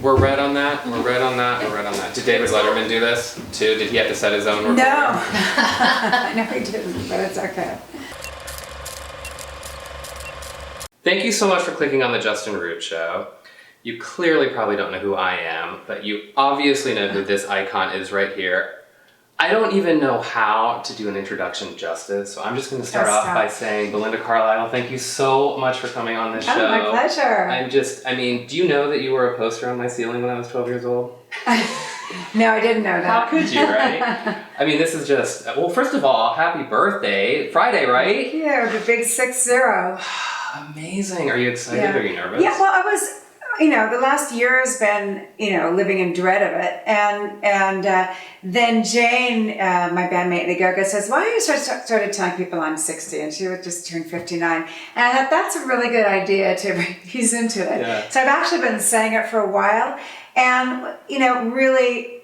We're red on that. We're red on that. We're red on that. Did David Letterman do this too? Did he have to set his own recorder? No. No, he didn't, but it's okay. Thank you so much for clicking on the Justin Root Show. You clearly probably don't know who I am, but you obviously know who this icon is right here. I don't even know how to do an introduction justice, so I'm just going to start off by saying, Belinda Carlisle, thank you so much for coming on this show. Oh, my pleasure. Do you know that you were a poster on my ceiling when I was 12 years old? No, I didn't know that. How could you, right? I mean, this is just, well, first of all, happy birthday. Friday, right? Thank you, the big 6-0. Amazing. Are you excited? Yeah. Are you nervous? Yeah, well, I was, the last year has been, living in dread of it. And then Jane, my bandmate, the Gaga, says, why don't you started telling people I'm 60? And she would just turn 59. And I thought, that's a really good idea to ease into it. Yeah. So I've actually been saying it for a while. And, really,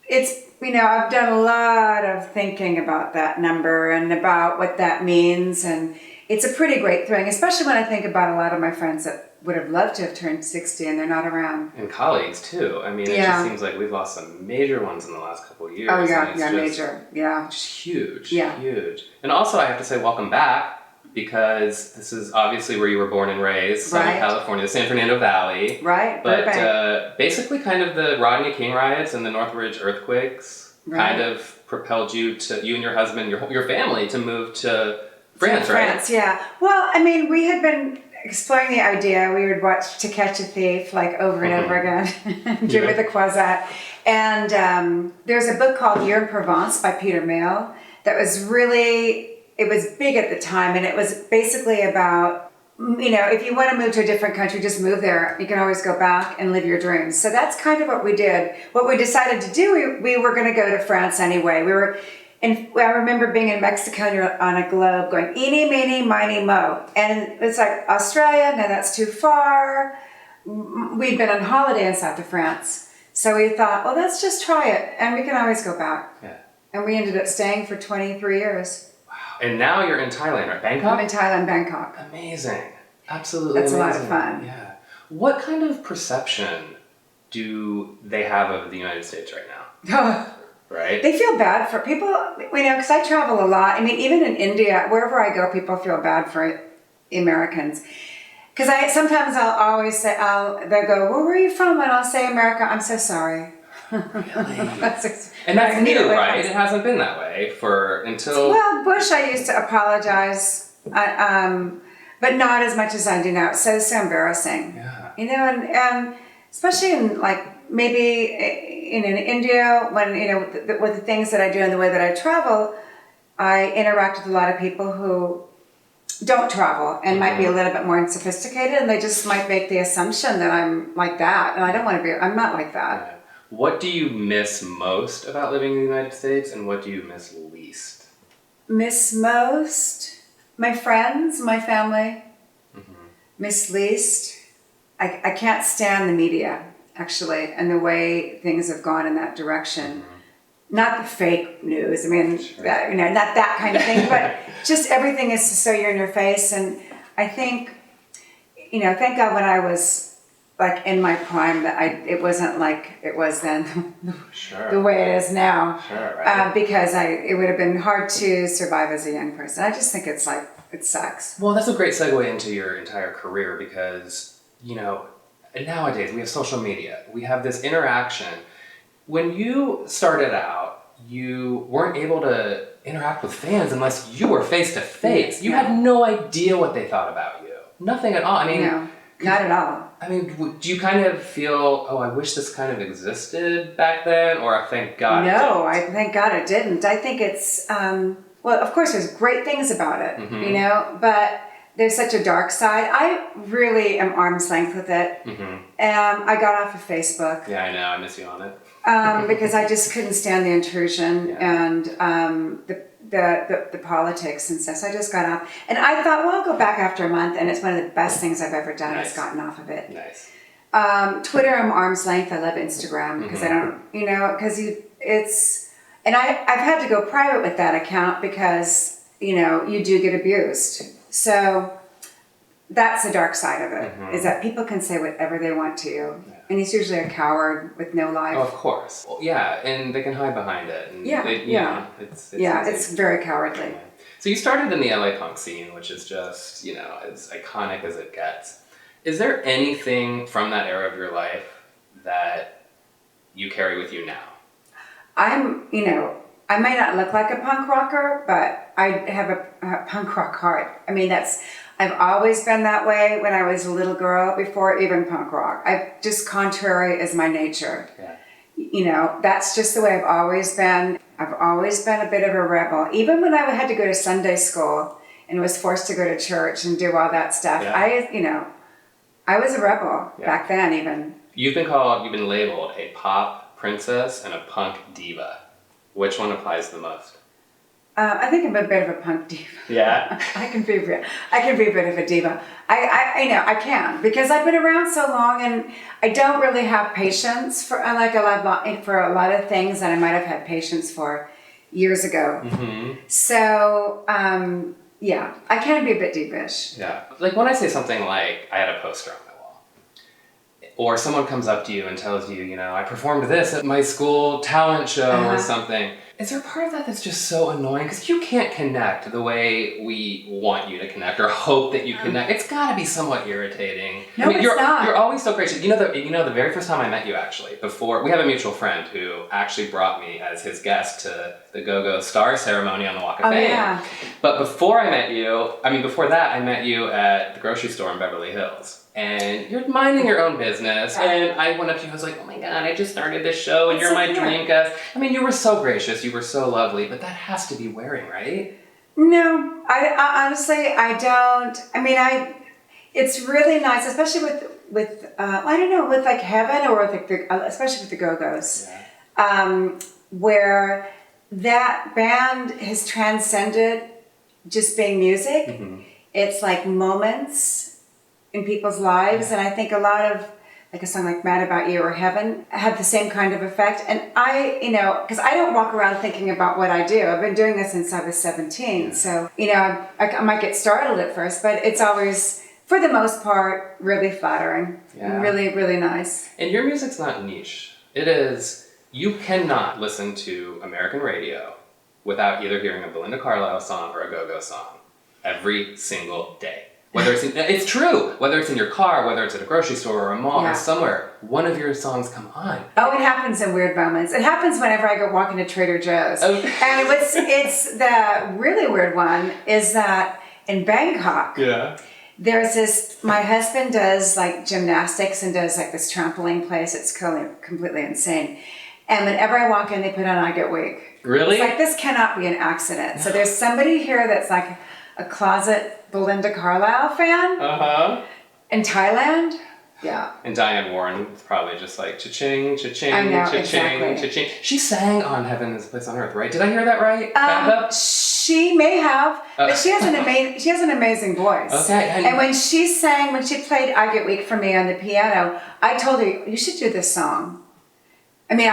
it's, I've done a lot of thinking about that number and about what that means. And it's a pretty great thing, especially when I think about a lot of my friends that would have loved to have turned 60 and they're not around. And colleagues too. I mean, it just seems like we've lost some major ones in the last couple of years. Oh yeah, major. Yeah. Just huge. Yeah. Huge. And also I have to say welcome back, because this is obviously where you were born and raised, Southern California, the San Fernando Valley. Right. But basically kind of the Rodney King riots and the Northridge earthquakes kind of propelled you and your husband, your family, to move to France, right? France, yeah. Well, I mean, we had been exploring the idea. We would watch To Catch a Thief over and over again, give it the Croisette. And there's a book called Year in Provence by Peter Mayle that was it was big at the time, and it was basically about, if you want to move to a different country, just move there. You can always go back and live your dreams. So that's kind of what we did. What we decided to do, we were going to go to France anyway. I remember being in Mexico on a globe going, eeny, meeny, miny, mo. And it's like, Australia, no, that's too far. We'd been on holiday in south of France. So we thought, well, let's just try it. And we can always go back. Yeah. And we ended up staying for 23 years. Wow. And now you're in Thailand, right? Bangkok? I'm in Thailand, Bangkok. Amazing. Absolutely That's amazing. a lot of fun. Yeah. What kind of perception do they have of the United States right now? Right? They feel bad for people, because I travel a lot. I mean, even in India, wherever I go, people feel bad for Americans. Because sometimes I'll always say, they'll go, well, where are you from? And I'll say America. I'm so sorry. Really? And that's new, right? It hasn't been that way until... Well, Bush, I used to apologize, but not as much as I do now. It's so embarrassing. Yeah. And especially in maybe in India, when, with the things that I do and the way that I travel, I interact with a lot of people who don't travel and might be a little bit more sophisticated, and they just might make the assumption that I'm like that, and I don't want to be, I'm not like that. Yeah. What do you miss most about living in the United States, and what do you miss least? Miss most? My friends, my family. Miss least? I can't stand the media, actually, and the way things have gone in that direction. Not the fake news, I mean, not that kind of thing, but just everything is so you're in your face. And I think, thank God when I was in my prime that it wasn't like it was then, the way it is now. Sure, right. Because it would have been hard to survive as a young person. I just think it sucks. Well, that's a great segue into your entire career, because, nowadays we have social media. We have this interaction. When you started out, you weren't able to interact with fans unless you were face to face. You had no idea what they thought about you. Nothing at all. I mean, no, not at all. I mean, do you kind of feel, I wish this kind of existed back then, or thank God it didn't? I thank God it didn't. I think it's, well, of course there's great things about it, but there's such a dark side. I really am arm's length with it. I got off of Facebook. Yeah, I know. I miss you on it. Because I just couldn't stand the intrusion and the politics and stuff. So I just got off. And I thought, well, I'll go back after a month. And it's one of the best things I've ever done. Nice. Is gotten off of it. Nice. Twitter, I'm arm's length. I love Instagram because I don't, because it's, and I've had to go private with that account because, you do get abused. So that's the dark side of it, is that people can say whatever they want to you. Yeah. And he's usually a coward with no life. Oh, of course. Well, yeah, and they can hide behind it. And it's very cowardly. Yeah. So you started in the LA punk scene, which is just, as iconic as it gets. Is there anything from that era of your life that you carry with you now? I may not look like a punk rocker, but I have a punk rock heart. I mean, I've always been that way when I was a little girl, before even punk rock. Just contrary is my nature. Yeah. That's just the way I've always been. I've always been a bit of a rebel. Even when I had to go to Sunday school and was forced to go to church and do all that stuff, I was a rebel back then even. You've been labeled a pop princess and a punk diva. Which one applies the most? I think I'm a bit of a punk diva. Yeah. I can be a bit of a diva. I can, because I've been around so long and I don't really have patience for a lot of things that I might have had patience for years ago. Mm-hmm. So I can be a bit divish. Yeah. Like when I say something like I had a poster on my wall, or someone comes up to you and tells you, I performed this at my school talent show or something. Is there a part of that that's just so annoying? Because you can't connect the way we want you to connect or hope that you connect. It's got to be somewhat irritating. No, it's not. You're always so gracious. The very first time I met you, actually, before, we have a mutual friend who actually brought me as his guest to the Go-Go Star ceremony on the Walk of Fame. Yeah. But before that, I met you at the grocery store in Beverly Hills. And you're minding your own business. And I went up to you, I was like, oh my God, I just started this show and you're my dream guest. I mean, you were so gracious, you were so lovely, but that has to be wearing, right? No, I honestly, I don't. I mean, it's really nice, especially with like Heaven or especially with the Go-Go's, where that band has transcended just being music. Mm-hmm. It's like moments in people's lives, and I think a lot of, like a song like Mad About You or Heaven, have the same kind of effect. And because I don't walk around thinking about what I do. I've been doing this since I was 17, so, I might get startled at first, but it's always, for the most part, really flattering and really, really nice. And your music's not niche. It is, you cannot listen to American radio without either hearing a Belinda Carlisle song or a Go-Go song every single day. It's true. Whether it's in your car, whether it's at a grocery store or a mall or somewhere, one of your songs come on. Oh, it happens in weird moments. It happens whenever I go walking to Trader Joe's. Oh. And it's the really weird one is that in Bangkok, there's this, my husband does like gymnastics and does like this trampoline place. It's completely insane. And whenever I walk in, they put on I Get Weak. Really? It's like, this cannot be an accident. So there's somebody here that's like a closet Belinda Carlisle fan in Thailand. Yeah. And Diane Warren is probably just like cha-ching, cha-ching, I know, cha-ching, exactly. cha-ching. She sang on Heaven is a Place on Earth, right? Did I hear that right? She may have, but she has an amazing voice. Okay. And when she played I Get Weak for me on the piano, I told her, you should do this song. I mean,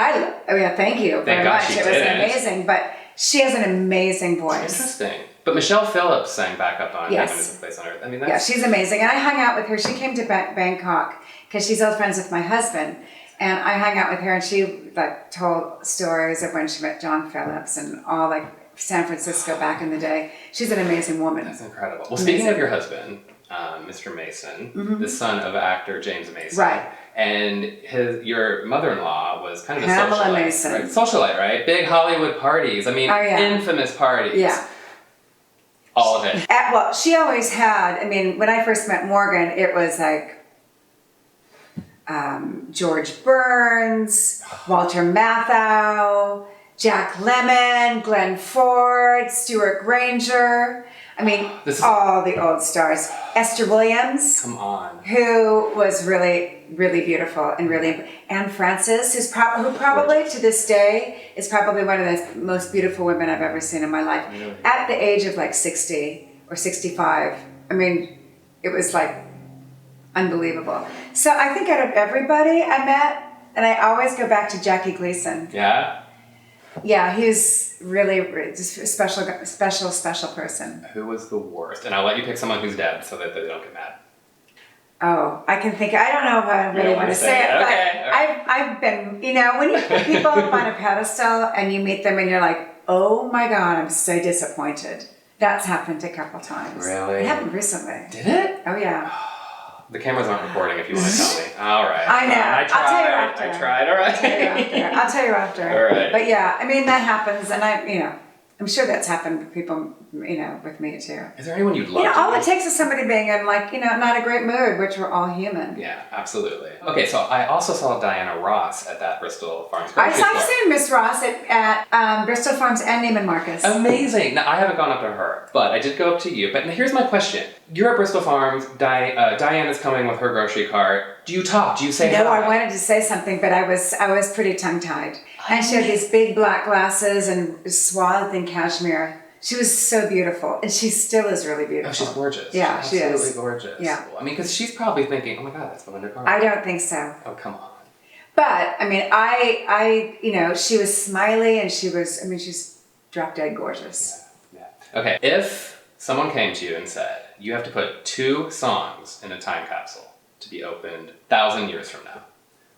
thank you very much. It was amazing, but she has an amazing voice. Interesting. But Michelle Phillips sang back up on Heaven is a Place on Earth. I mean, she's amazing. And I hung out with her. She came to Bangkok because she's old friends with my husband. And I hung out with her and she told stories of when she met John Phillips and all San Francisco back in the day. She's an amazing woman. That's incredible. Well, speaking of your husband, Mr. Mason, the son of actor James Mason. Right. And your mother-in-law was kind of a Pamela Mason. Right? Socialite, right? Big Hollywood parties. I mean, infamous parties. Yeah. All of it. Well, she always had, when I first met Morgan, it was like George Burns, Walter Matthau, Jack Lemmon, Glenn Ford, Stuart Granger. All the old stars. Esther Williams. Come on. Who was really, really beautiful and really... Anne Francis, who probably to this day is probably one of the most beautiful women I've ever seen in my life. Really? At the age of 60 or 65. It was unbelievable. So I think out of everybody I met, and I always go back to Jackie Gleason. Yeah? Yeah, he's really just a special person. Who was the worst? And I'll let you pick someone who's dead so that they don't get mad. Oh, I can think. I don't know if I really want to say it, but Okay. All right. I've been, when you put people up on a pedestal and you meet them and you're like, oh my God, I'm so disappointed. That's happened a couple times. Really? It happened recently. Did it? Oh yeah. The cameras aren't recording if you want to tell me. All right. I know. I tried. I'll tell you after. I tried. All right. I'll tell you after. All right. But yeah, I mean, that happens, and I'm sure that's happened with people, with me too. Is there anyone you'd love to all meet? it takes is somebody being in not a great mood, which we're all human. Yeah, absolutely. Okay, so I also saw Diana Ross at that Bristol Farms I've grocery store. seen Miss Ross at Bristol Farms and Neiman Marcus. Amazing. Now, I haven't gone up to her, but I did go up to you. But here's my question. You're at Bristol Farms. Diane is coming with her grocery cart. Do you talk? Do you say No, hi? I wanted to say something, but I was pretty tongue-tied. And she had these big black glasses and swathed in cashmere. She was so beautiful, and she still is really beautiful. Oh, she's gorgeous. Yeah, she is. Absolutely gorgeous. Yeah. I mean, because she's probably thinking, oh my God, that's Belinda Carlisle. I don't think so. Oh, come on. But, I mean, she was smiley, and she's drop dead gorgeous. Yeah. Okay, if someone came to you and said, you have to put 2 songs in a time capsule to be opened 1,000 years from now.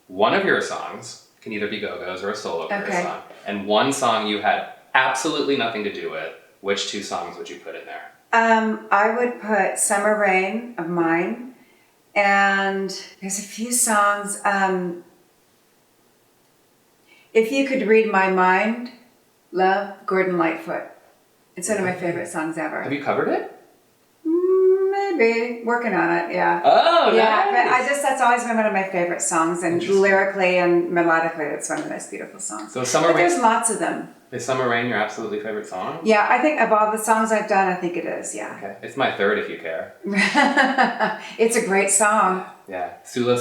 One of your songs can either be Go-Go's or a solo career song, and one song you had absolutely nothing to do with, which 2 songs would you put in there? I would put Summer Rain of mine, and there's a few songs. If You Could Read My Mind, Love, Gordon Lightfoot. It's one of my favorite songs ever. Have you covered it? Maybe. Working on it, yeah. Oh, yeah, nice. but that's always been one of my favorite songs, and lyrically and melodically, it's one of the most beautiful songs. So Summer But Rain, there's lots of them. is Summer Rain your absolutely favorite song? Yeah, I think of all the songs I've done, I think it is, yeah. Okay, it's my third if you care. It's a great song. Yeah, Sous le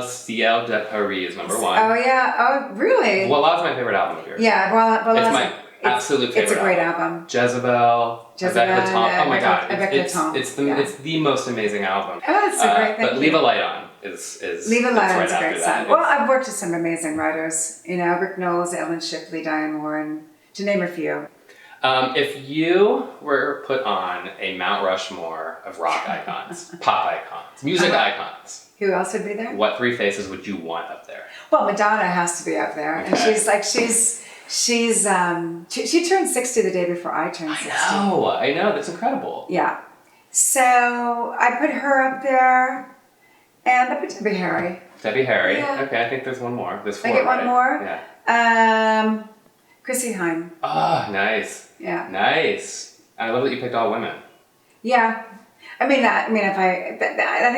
ciel de Paris is number 1. Oh, yeah. Oh, really? Voilà's my favorite album of yours. Yeah, well, It's my absolute favorite It's a great album. Jezebel, Avec le Temps. Oh my God, Avec le Temps. it's the most amazing album. Oh, it's a great thing. But Leave a Light On is Leave a Light On right is a after great that. song. Well, I've worked with some amazing writers. Rick Knowles, Ellen Shipley, Diane Warren, to name a few. If you were put on a Mount Rushmore of rock icons, pop icons, music icons, Who else would be there? what 3 faces would you want up there? Well, Madonna has to be up there, and she turned 60 the day before I turned 60. I know, that's incredible. Yeah. So I put her up there, and I put Debbie Harry. Debbie Harry. Yeah. Okay, I think there's one more. There's 4, I get one right? more? Yeah. Chrissy Hynde. Oh, nice. Yeah. Nice. I love that you picked all women. Yeah. I think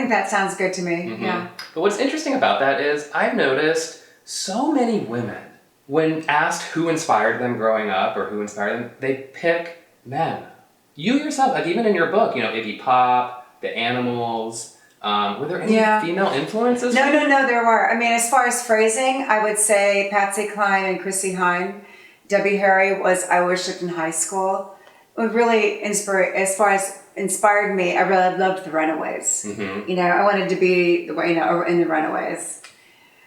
that sounds good to me. Mm-hmm. Yeah. But what's interesting about that is I've noticed so many women, when asked who inspired them growing up or who inspired them, they pick men. You yourself, like even in your book, Iggy Pop, The Animals, were there any female influences? No, there were. I mean, as far as phrasing, I would say Patsy Cline and Chrissy Hynde. Debbie Harry I worshipped in high school. It really inspired me. I really loved the Runaways. Mm-hmm. I wanted to be in the Runaways.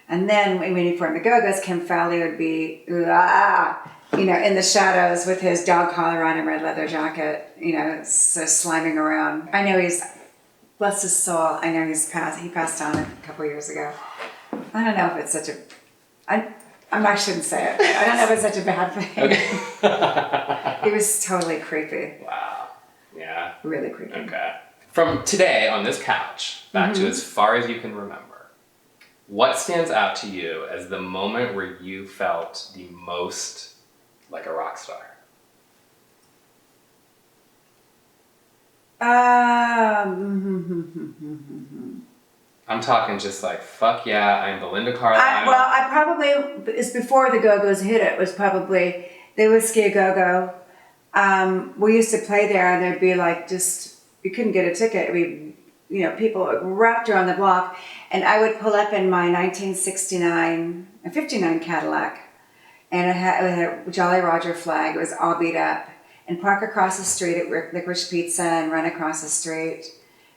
And then when you formed the Go-Go's, Kim Fowley would be, in the shadows with his dog collar on and red leather jacket, so sliming around. I know bless his soul, I know he passed on a couple years ago. I don't know if it's I shouldn't say it. I don't know if it's such a bad thing. Okay. He was totally creepy. Wow. Yeah. Really creepy. Okay. From today on this couch, back to as far as you can remember, what stands out to you as the moment where you felt the most like a rock star? I'm talking just like, fuck yeah, I'm Belinda Carlisle. It's before the Go-Go's hit it. Was probably, they would ski a Go-Go. We used to play there, and there'd be you couldn't get a ticket. People wrapped around the block, and I would pull up in my 1969, a 59 Cadillac, and it had a Jolly Roger flag. It was all beat up, and park across the street at Licorice Pizza and run across the street.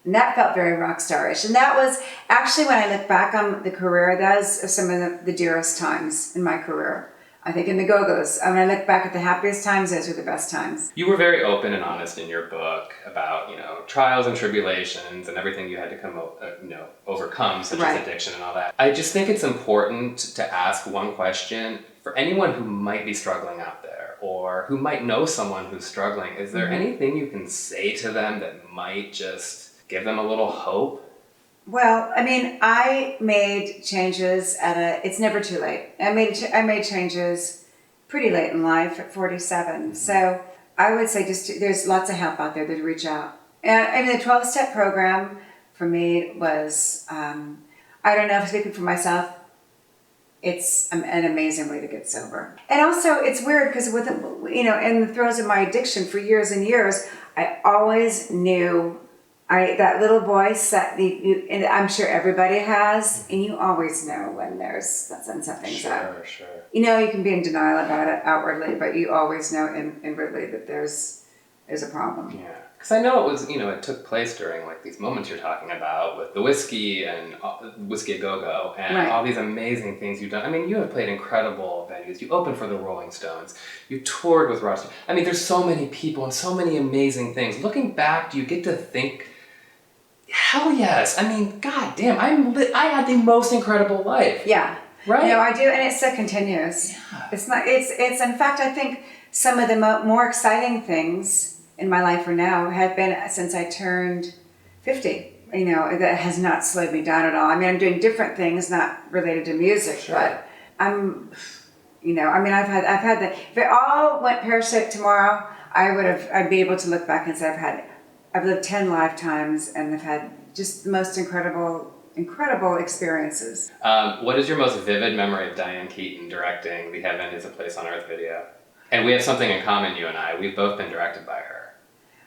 And that felt very rock starish. And that was actually, when I look back on the career, that was some of the dearest times in my career. I think in the Go-Go's, when I look back at the happiest times, those were the best times. You were very open and honest in your book about, trials and tribulations and everything you had to overcome, such as addiction and all that. I just think it's important to ask one question for anyone who might be struggling out there or who might know someone who's struggling. Is there anything you can say to them that might just give them a little hope? Well, I mean, I made changes it's never too late. I made changes pretty late in life at 47. So I would say there's lots of help out there to reach out. And the 12-step program for me was, I don't know if speaking for myself, it's an amazing way to get sober. And also it's weird because in the throes of my addiction for years and years, I always knew that little voice that and I'm sure everybody has, and you always know when something's up. Sure. You can be in denial about it outwardly, but you always know inwardly that there's a problem. Yeah, because I know it was, it took place during like these moments you're talking about with the whiskey and Whiskey a Go-Go and all these amazing things you've done. I mean, you have played incredible venues. You opened for the Rolling Stones. You toured with Ross. I mean, there's so many people and so many amazing things. Looking back, do you get to think, hell yes. I mean, god damn, I had the most incredible life. Yeah. Right? No, I do, and it still continues. Yeah. It's in fact, I think some of the more exciting things in my life now have been since I turned 50. That has not slowed me down at all. I mean, I'm doing different things not related to music, but I've had if it all went pear-shaped tomorrow, I'd be able to look back and say I've lived 10 lifetimes and I've had just the most incredible experiences. What is your most vivid memory of Diane Keaton directing the Heaven is a Place on Earth video? And we have something in common, you and I. We've both been directed by her.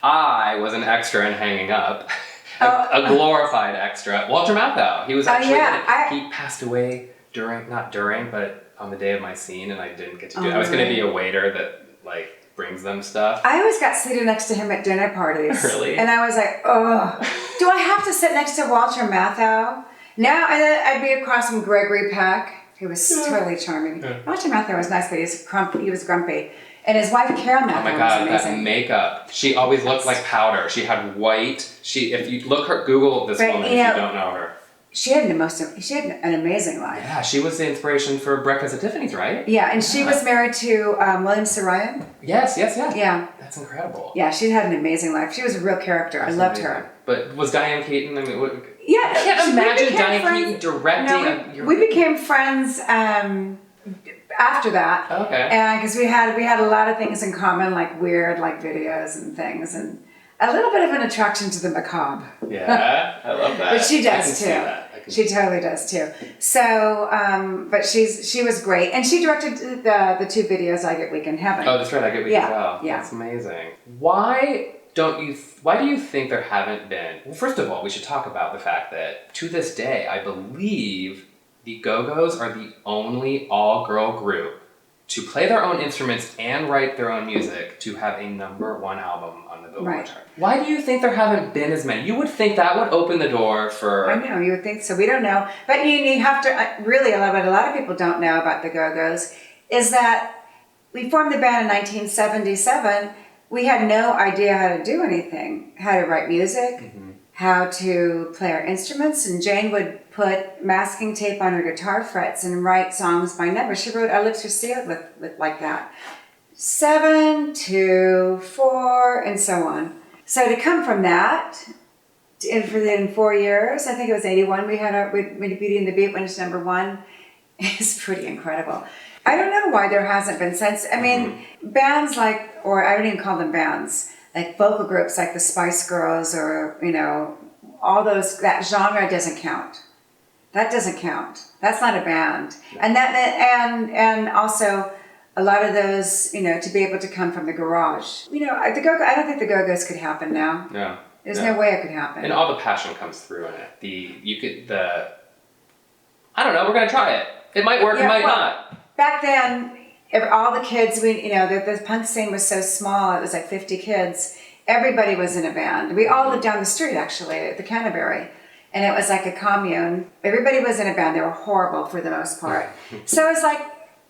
I was an extra in Hanging Up, a glorified extra. Walter Matthau, he was actually he passed away but on the day of my scene, and I didn't get to do it. I was going to be a waiter that brings them stuff. I always got seated next to him at dinner parties. Really? And I was like, oh, do I have to sit next to Walter Matthau? Now I'd be across from Gregory Peck, who was totally charming. Yeah. Walter Matthau was nice, but he was grumpy. And his wife, Carol Matthau, oh my God, was amazing. that makeup. She always looked like powder. She had white. If you Google this woman if you don't know her. She had an amazing life. Yeah, she was the inspiration for Breakfast at Tiffany's, right? Yeah, and she was married to William Saroyan. Yes. Yeah. That's incredible. Yeah, she had an amazing life. She was a real character. I loved her. But was Diane Keaton, I can't imagine Diane Keaton directing. We became friends after that. Okay. And because we had a lot of things in common, like weird, videos and things, and a little bit of an attraction to the macabre. Yeah, I love that. But she does too. She totally does too. So, but she was great, and she directed the two videos, I Get Weak in Heaven. Oh, that's right, I Get Weak as well. Yeah, that's amazing. Why do you think there haven't been? Well, first of all, we should talk about the fact that to this day, I believe the Go-Go's are the only all-girl group to play their own instruments and write their own music to have a #1 album on the Billboard chart. Why do you think there haven't been as many? You would think that would open the door for... I know, you would think so. We don't know. But you have to, really, a lot of people don't know about the Go-Go's, is that we formed the band in 1977. We had no idea how to do anything, how to write music, how to play our instruments, and Jane would put masking tape on her guitar frets and write songs by number. She wrote Our Lips Are Sealed with like that. 7, 2, 4, and so on. So to come from that, in 4 years, I think it was 81, we had Beauty and the Beat when it's #1. It's pretty incredible. I don't know why there hasn't been since. I mean, bands or I don't even call them bands, like vocal groups like the Spice Girls or, all those, that genre doesn't count. That doesn't count. That's not a band. And and also a lot of those, to be able to come from the garage. I don't think the Go-Go's could happen now. No. There's no way it could happen. And all the passion comes through in it. I don't know, we're gonna try it. It might work, it might not. Back then, all the kids, the punk scene was so small, it was like 50 kids. Everybody was in a band. We all lived down the street, actually, at the Canterbury. And it was like a commune. Everybody was in a band. They were horrible for the most part. So it's like,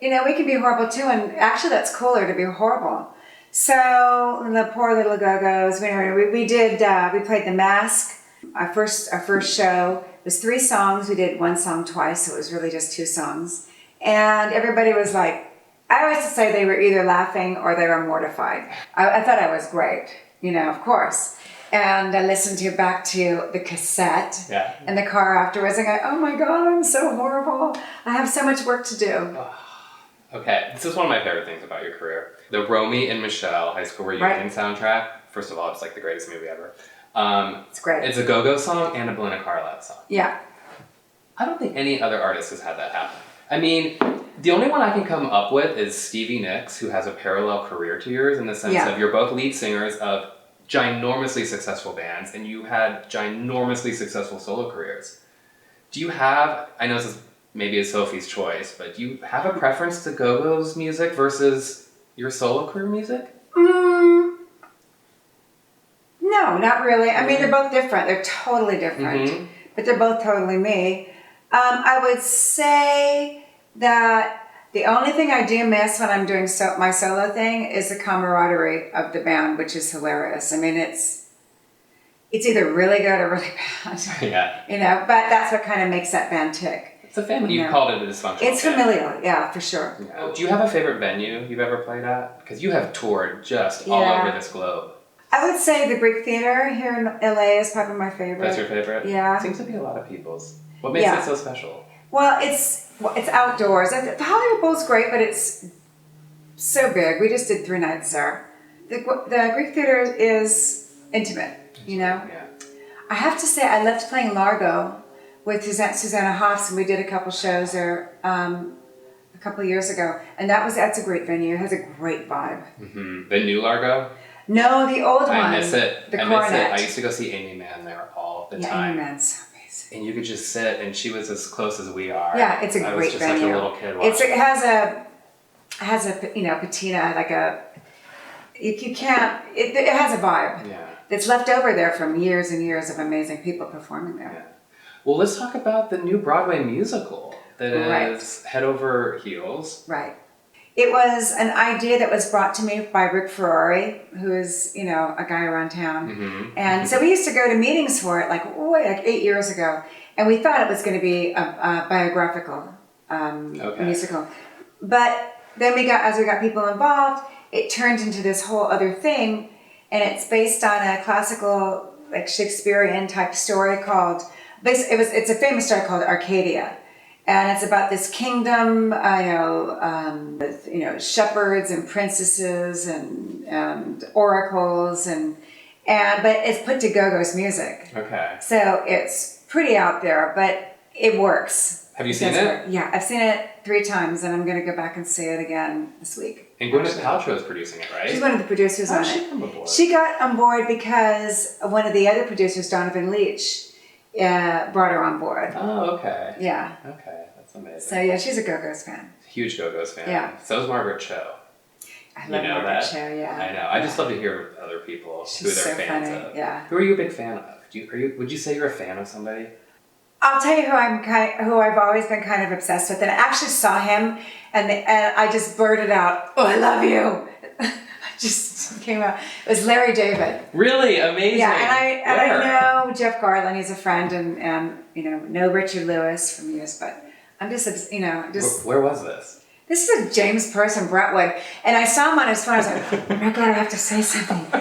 we can be horrible too, and actually that's cooler to be horrible. So the poor little Go-Go's, we played The Mask. Our first show was 3 songs. We did 1 song twice, so it was really just 2 songs. And everybody was like, I always say they were either laughing or they were mortified. I thought I was great, of course. And I listened back to the cassette in the car afterwards and go, oh my God, I'm so horrible. I have so much work to do. Okay, this is one of my favorite things about your career. The Romy and Michelle High School Reunion soundtrack. First of all, it's like the greatest movie ever. It's great. It's a Go-Go song and a Belinda Carlisle song. Yeah. I don't think any other artist has had that happen. I mean, the only one I can come up with is Stevie Nicks, who has a parallel career to yours in the sense of you're both lead singers of ginormously successful bands and you had ginormously successful solo careers. Do you have, I know this is maybe a Sophie's choice, but do you have a preference to Go-Go's music versus your solo career music? No, not really. I mean, they're both different. They're totally different, but they're both totally me. I would say that the only thing I do miss when I'm doing my solo thing is the camaraderie of the band, which is hilarious. I mean, it's either really good or really bad. Yeah. But that's what kind of makes that band tick. It's a family. You called it a dysfunctional It's familial, yeah, for sure. Yeah. Do you have a favorite venue you've ever played at? Because you have toured just all over this globe. I would say the Greek Theater here in LA is probably my favorite. That's your favorite? Yeah. It seems to be a lot of people's. What makes it so special? Well, it's outdoors. The Hollywood Bowl's great, but it's so big. We just did 3 nights there. The Greek Theater is intimate, Yeah. I have to say, I loved playing Largo with Susanna Hoffs, and we did a couple shows there a couple of years ago, and that's a great venue. It has a great vibe. Mm-hmm. The new Largo? No, the old one. I miss it. The Coronet. I used to go see Amy Mann there all the time. Amy Mann's so amazing. And you could just sit, and she was as close as we are. Yeah, it's a great venue. I was just like a little kid watching. It has a patina, like it has a vibe. Yeah. It's left over there from years and years of amazing people performing there. Yeah. Well, let's talk about the new Broadway musical that is Head Over Heels. Right. It was an idea that was brought to me by Rick Ferrari, who is, a guy around town. Mm-hmm. And so we used to go to meetings for it, like 8 years ago. And we thought it was going to be a biographical musical. But then as we got people involved, it turned into this whole other thing. And it's based on a classical, like Shakespearean type story called, it's a famous story called Arcadia. And it's about this kingdom, with, shepherds and princesses and oracles but it's put to Go-Go's music. Okay. So it's pretty out there, but it works. Have you seen it? Yeah, I've seen it 3 times, and I'm going to go back and see it again this week. And Gwyneth Paltrow is producing it, right? She's one of the producers on she it. come aboard? She got on board because one of the other producers, Donovan Leitch, brought her on board. Oh, okay. Yeah. Okay, that's amazing. So yeah, she's a Go-Go's fan. Huge Go-Go's fan. Yeah. So is Margaret Cho. I love Margaret Cho, yeah. I know. I just love to hear other people who they're fans of. Yeah. Who are you a big fan of? Would you say you're a fan of somebody? I'll tell you who I've always been kind of obsessed with, and I actually saw him, and I just blurted out, "Oh, I love you." Just came out. It was Larry David. Really amazing. Yeah, and I know Jeff Garland. He's a friend, and know Richard Lewis from years, but I'm just Where was this? This is a James Purse in Brentwood, and I saw him on his phone. I was like, "Oh my God, I have to say something."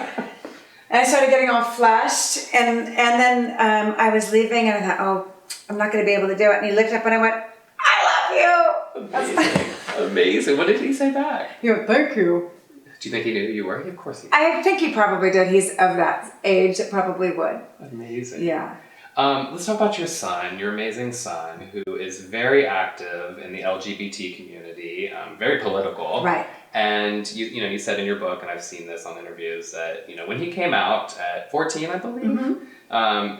And I started getting all flushed, and then I was leaving, and I thought, "Oh, I'm not going to be able to do it." And he looked up, and I went, "I love you." Amazing. Amazing. What did he say back? He went, "Thank you." Do you think he knew who you were? Of course he did. I think he probably did. He's of that age that probably would. Amazing. Yeah. Let's talk about your son, your amazing son, who is very active in the LGBT community, very political. Right. And you said in your book, and I've seen this on interviews, that when he came out at 14, I believe,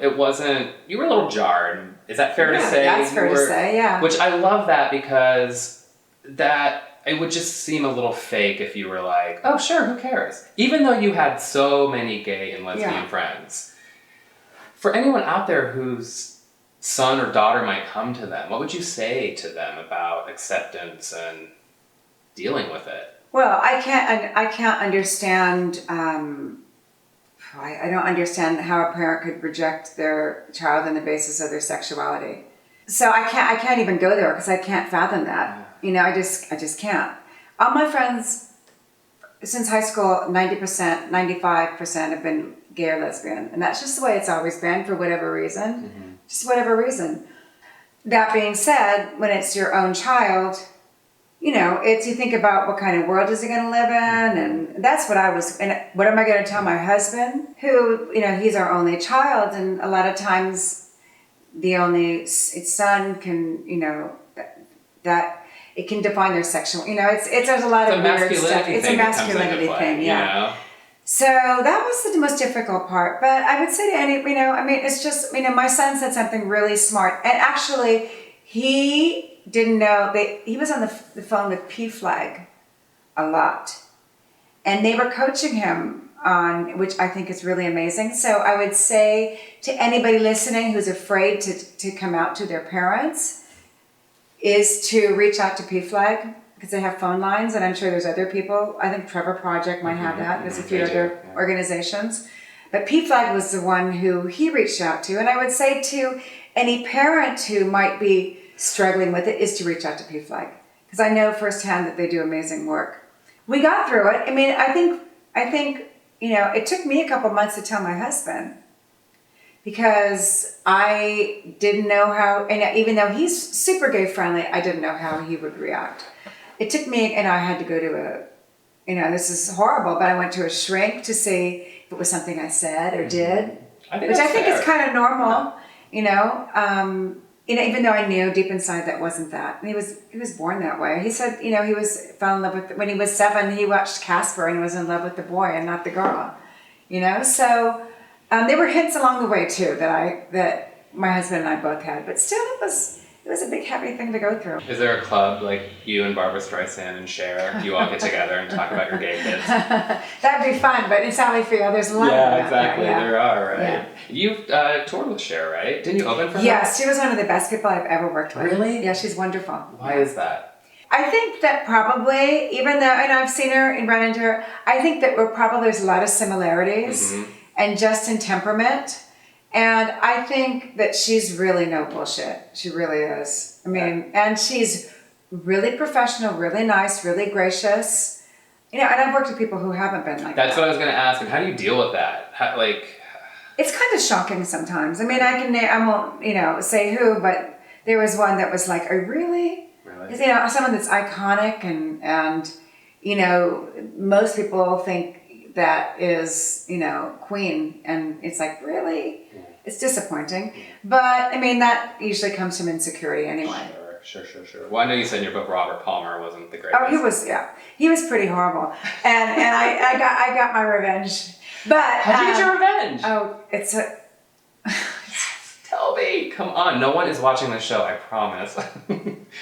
it wasn't. You were a little jarred. Is that fair to say? That's fair to say. Yeah. Which I love that because it would just seem a little fake if you were like, oh, sure, who cares? Even though you had so many gay and lesbian friends. For anyone out there whose son or daughter might come to them, what would you say to them about acceptance and dealing with it? Well, I can't understand. I don't understand how a parent could reject their child on the basis of their sexuality. So I can't even go there because I can't fathom that. You know, I just can't. All my friends since high school, 90%, 95% have been gay or lesbian, and that's just the way it's always been for whatever reason. Just whatever reason. That being said, when it's your own child, you know, you think about what kind of world is he going to live in, and that's what I was, and what am I going to tell my husband, who, you know, he's our only child, and a lot of times the only son can, you know, that it can define their sexual, you know, there's a lot of weird stuff. It's a masculinity thing, yeah. You know? So that was the most difficult part. But I would say to any, you know, I mean, it's just, you know, my son said something really smart. And actually, he didn't know, he was on the phone with PFLAG a lot. And they were coaching him on, which I think is really amazing. So I would say to anybody listening who's afraid to come out to their parents, is to reach out to PFLAG, because they have phone lines, and I'm sure there's other people. I think Trevor Project might have that. There's a few other organizations. But PFLAG was the one who he reached out to. And I would say to any parent who might be struggling with it is to reach out to PFLAG, because I know firsthand that they do amazing work. We got through it. I mean, I think, you know, it took me a couple months to tell my husband, because I didn't know how, and even though he's super gay friendly, I didn't know how he would react. It took me, and I had to go to you know, this is horrible, but I went to a shrink to see if it was something I said or did, which I think is kind of normal, you know, even though I knew deep inside that wasn't that. And he was born that way. He said, you know, fell in love with, when he was 7, he watched Casper and was in love with the boy and not the girl, you know? So there were hints along the way too that my husband and I both had, but still it was a big heavy thing to go through. Is there a club like you and Barbara Streisand and Cher? You all get together and talk about your gay kids? That'd be fun, but it's how we feel. There's a lot of that. Exactly. Yeah. There are, right? Yeah. You've toured with Cher, right? Didn't you open for her? Yes, she was one of the best people I've ever worked with. Really? Yeah, she's wonderful. Why is that? I think that probably, even though, and I've seen her and run into her, I think that there's a lot of similarities, and just in temperament. And I think that she's really no bullshit. She really is. I mean, and she's really professional, really nice, really gracious. You know, and I've worked with people who haven't been like that. That's what I was going to ask. And how do you deal with that? It's kind of shocking sometimes. I mean, I won't, you know, say who, but there was one that was like, "Oh, really?" Really? You know, someone that's iconic and you know, most people think that is, you know, Queen, and it's like, really? Yeah. It's disappointing. But I mean, that usually comes from insecurity anyway. Sure. Well, I know you said in your book Robert Palmer wasn't the greatest. Oh, he was pretty horrible, and I got my revenge. But how'd you get your revenge? Oh, it's a. Tell me, come on! No one is watching this show. I promise.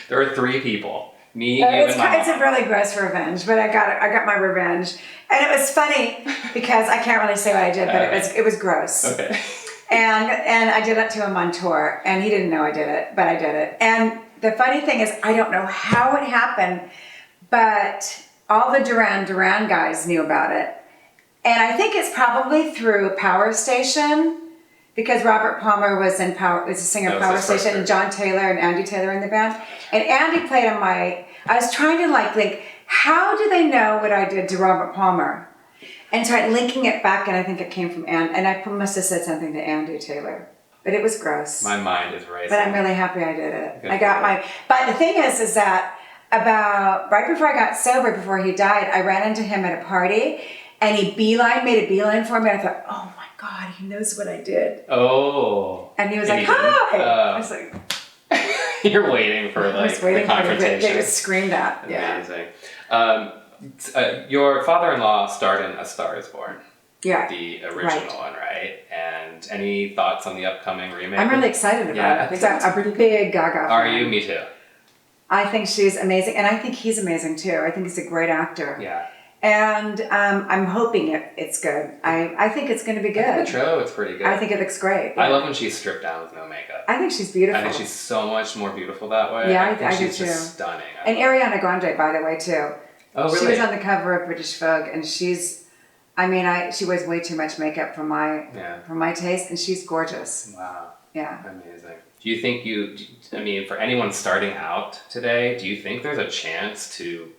There are 3 people. Me, you, and my mom. It's a really gross revenge, but I got my revenge, and it was funny because I can't really say what I did, but it was gross. Okay. And I did it to him on tour, and he didn't know I did it, but I did it. And the funny thing is, I don't know how it happened, but all the Duran Duran guys knew about it, and I think it's probably through Power Station. Because Robert Palmer was a singer of Power Station, and John Taylor and Andy Taylor in the band. And Andy played on I was trying to think, how do they know what I did to Robert Palmer? And tried linking it back, and I think it came from and I must have said something to Andy Taylor. But it was gross. My mind is racing. But I'm really happy I did it. But the thing is that right before I got sober, before he died, I ran into him at a party, and he made a beeline for me, and I thought, oh my God, he knows what I did. Oh. And he was like, hi! I was like... You're waiting for the confrontation. They just screamed at. Amazing. Your father-in-law starred in A Star Is Born. Yeah. The original one, right? And any thoughts on the upcoming remake? I'm really excited about it. I think I'm a pretty big Gaga fan. Are you? Me too. I think she's amazing, and I think he's amazing too. I think he's a great actor. Yeah. And I'm hoping it's good. I think it's going to be good. I think the trailer looks pretty good. I think it looks great. Yeah. I love when she's stripped down with no makeup. I think she's beautiful. I think she's so much more beautiful that way. Yeah, I do she's too. Just stunning. And Ariana Grande, by the way, too. Oh, really? She was on the cover of British Vogue, and she wears way too much makeup for my taste, and she's gorgeous. Wow. Yeah. Amazing. Do you think for anyone starting out today, do you think there's a chance to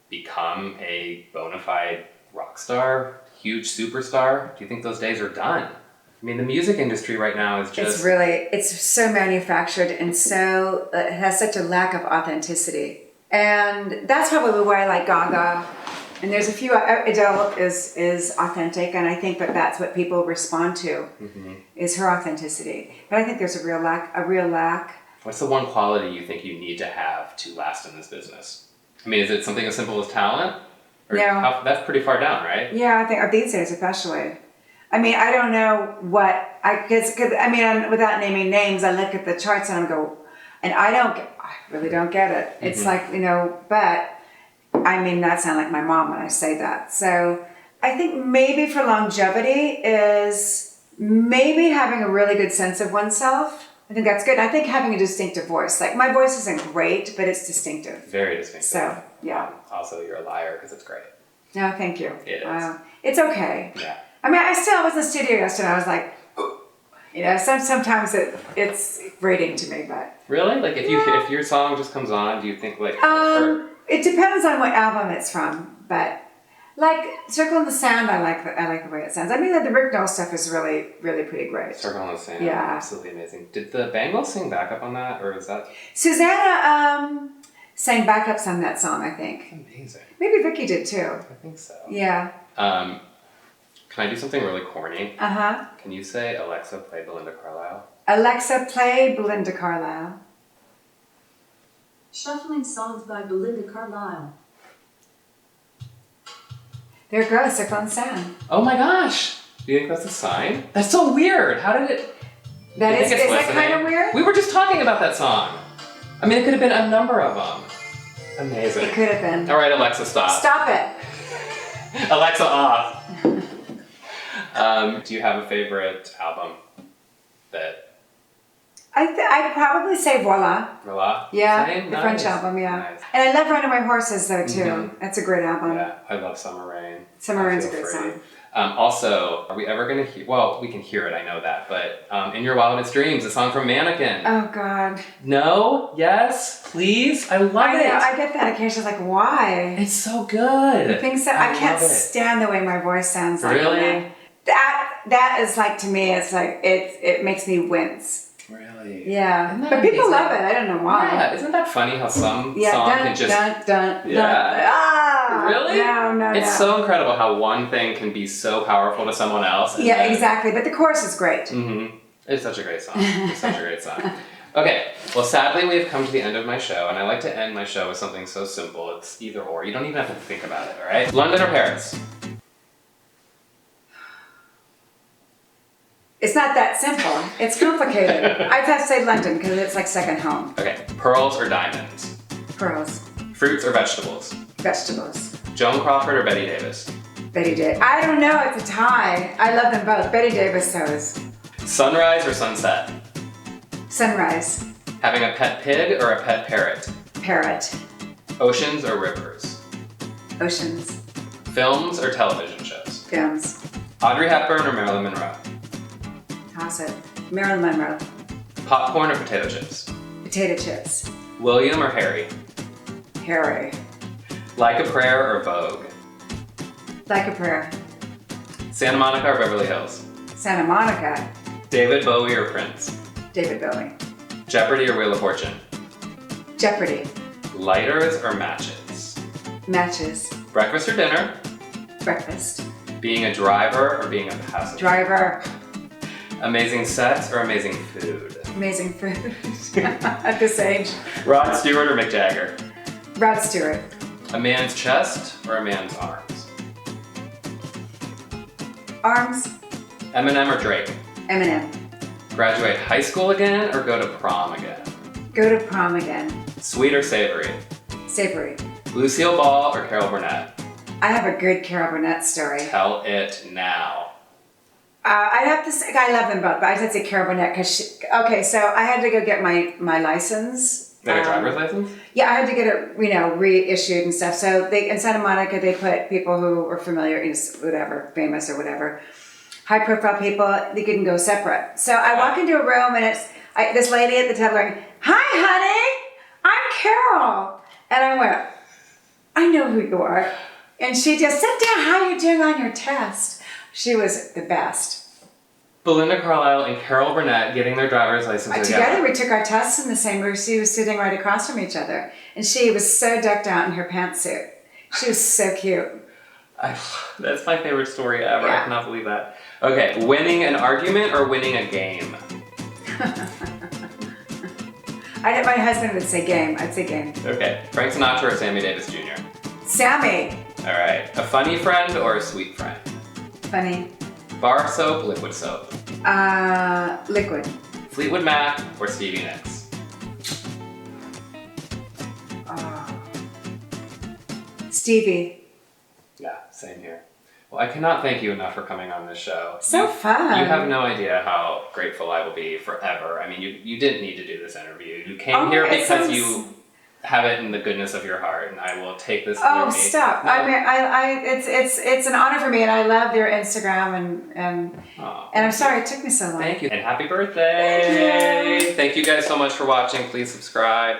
become a bona fide rock star, huge superstar? Do you think those days are done? I mean, the music industry right now is just... It's so manufactured and so, it has such a lack of authenticity. And that's probably why I like Gaga. And there's a few, Adele is authentic, and I think that's what people respond to, is her authenticity. But I think there's a real lack. What's the one quality you think you need to have to last in this business? I mean, is it something as simple as talent? Or No. That's pretty far down, right? Yeah, I think these days especially. I mean, I don't know what, without naming names, I look at the charts and I go, and I really don't get it. It's like, but I mean, that sounds like my mom when I say that. So I think maybe for longevity is maybe having a really good sense of oneself. I think that's good. I think having a distinctive voice. Like, my voice isn't great, but it's distinctive. Very distinctive. So, yeah. Also, you're a liar because it's great. No, thank you. It is. It's okay. Yeah. I mean, I was in the studio yesterday. I was like, sometimes it's grating to me, but. Really? Like, if your song just comes on, do you think like? It depends on what album it's from, but like Circle in the Sand, I like the way it sounds. I mean, the Rick Knoll stuff is really, really pretty great. Circle in the Sand, yeah, absolutely amazing. Did the Bangles sing backup on that, or was that? Susanna sang backups on that song, I think. Amazing. Maybe Vicky did too. I think so. Yeah. Can I do something really corny? Uh-huh. Can you say, Alexa, play Belinda Carlisle? Alexa, play Belinda Carlisle. Shuffling songs by Belinda Carlisle. There it goes, Circle in the Sand. Oh my gosh! Do you think that's a sign? That's so weird! How did it... Is that kind of weird? We were just talking about that song. I mean, it could have been a number of them. Amazing. It could have been. All right, Alexa, stop. Stop it. Alexa, off. Do you have a favorite album that... I'd probably say Voila. Voila? Yeah, Same? the Nice. French album, yeah. Nice. And I love Runaway Horses, though, too. Mhm. That's a great album. Yeah, I love Summer Rain. Summer Rain's a Feel great Free. song. Also, are we ever going to hear... Well, we can hear it, I know that, but In Your Wildest Dreams, a song from Mannequin. Oh, God. No? Yes? Please? I love it. I get that occasionally, like, why? It's so good. You think so? I can't love it. stand the way my voice sounds like Really? that is like, to me, it's like, it makes me wince. Really? Yeah. Isn't that But people amazing? love it. I don't know why. Yeah, isn't that funny how some Yeah, song dun, can just... dun. Yeah. Ah! Really? No. It's so incredible how one thing can be so powerful to someone else. And Yeah, then... exactly. But the chorus is great. Mm-hmm. It's such a great song. It's such a great song. Okay, well, sadly, we have come to the end of my show, and I like to end my show with something so simple. It's either or. You don't even have to think about it, all right? London or Paris? It's not that simple. It's complicated. I'd have to say London because it's like second home. Okay, pearls or diamonds? Pearls. Fruits or vegetables? Vegetables. Joan Crawford or Betty Davis? Betty Davis. I don't know. It's a tie. I love them both. Betty Davis knows. Sunrise or sunset? Sunrise. Having a pet pig or a pet parrot? Parrot. Oceans or rivers? Oceans. Films or television shows? Films. Audrey Hepburn or Marilyn Monroe? Toss it. Marilyn Monroe. Popcorn or potato chips? Potato chips. William or Harry? Harry. Like a Prayer or Vogue? Like a Prayer. Santa Monica or Beverly Hills? Santa Monica. David Bowie or Prince? David Bowie. Jeopardy or Wheel of Fortune? Jeopardy. Lighters or matches? Matches. Breakfast or dinner? Breakfast. Being a driver or being a passenger? Driver. Amazing sex or amazing food? Amazing food. At this age. Rod Stewart or Mick Jagger? Rod Stewart. A man's chest or a man's arms? Arms. Eminem or Drake? Eminem. Graduate high school again or go to prom again? Go to prom again. Sweet or savory? Savory. Lucille Ball or Carol Burnett? I have a good Carol Burnett story. Tell it now. I'd have to say, I love them both, but I'd have to say Carol Burnett because okay, so I had to go get my license Like a driver's license? Yeah, I had to get it, reissued and stuff. So in Santa Monica, they put people who were familiar, whatever, famous or whatever, high profile people, they couldn't go separate. So I walk into a room and it's this lady at the table going, "Hi, honey, I'm Carol." And I went, "I know who you are." And she just, "Sit down, how are you doing on your test?" She was the best. Belinda Carlisle and Carol Burnett getting their driver's license Together, we took our tests in the same room. She was sitting right across from each other. And she was so decked out in her pantsuit. She was so cute. That's my favorite story ever. Yeah. I cannot believe that. Okay, winning an argument or winning a game? My husband would say game. I'd say game. Okay, Frank Sinatra or Sammy Davis Jr.? Sammy. All right, a funny friend or a sweet friend? Funny. Bar soap, liquid soap? Liquid. Fleetwood Mac or Stevie Nicks? Stevie. Yeah, same here. Well, I cannot thank you enough for coming on this show. So fun. You have no idea how grateful I will be forever. I mean, you didn't need to do this interview. You came here because you have it in the goodness of your heart, and I will take this. Oh, with me. stop! No. I mean, it's an honor for me, and I love your Instagram, and I'm sorry it took me so long. Thank you, and happy birthday! Thank you. Thank you guys so much for watching. Please subscribe.